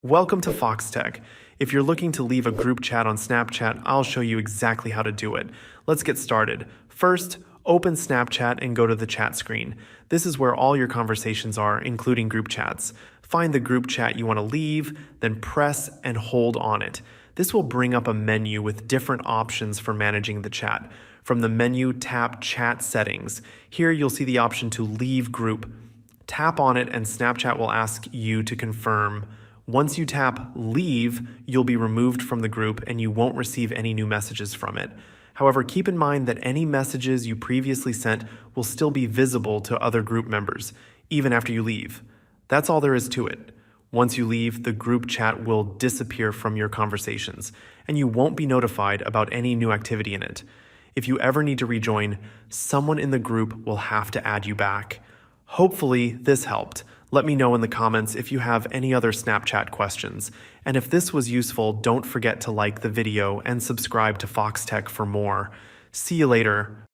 Welcome to Foxtecc. If you're looking to leave a group chat on Snapchat, I'll show you exactly how to do it. Let's get started. First, open Snapchat and go to the chat screen. This is where all your conversations are, including group chats. Find the group chat you want to leave, then press and hold on it. This will bring up a menu with different options for managing the chat. From the menu, tap Chat Settings. Here you'll see the option to leave group. Tap on it and Snapchat will ask you to confirm. Once you tap Leave, you'll be removed from the group and you won't receive any new messages from it. However, keep in mind that any messages you previously sent will still be visible to other group members, even after you leave. That's all there is to it. Once you leave, the group chat will disappear from your conversations, and you won't be notified about any new activity in it. If you ever need to rejoin, someone in the group will have to add you back. Hopefully, this helped. Let me know in the comments if you have any other Snapchat questions. And if this was useful, don't forget to like the video and subscribe to Foxtecc for more. See you later.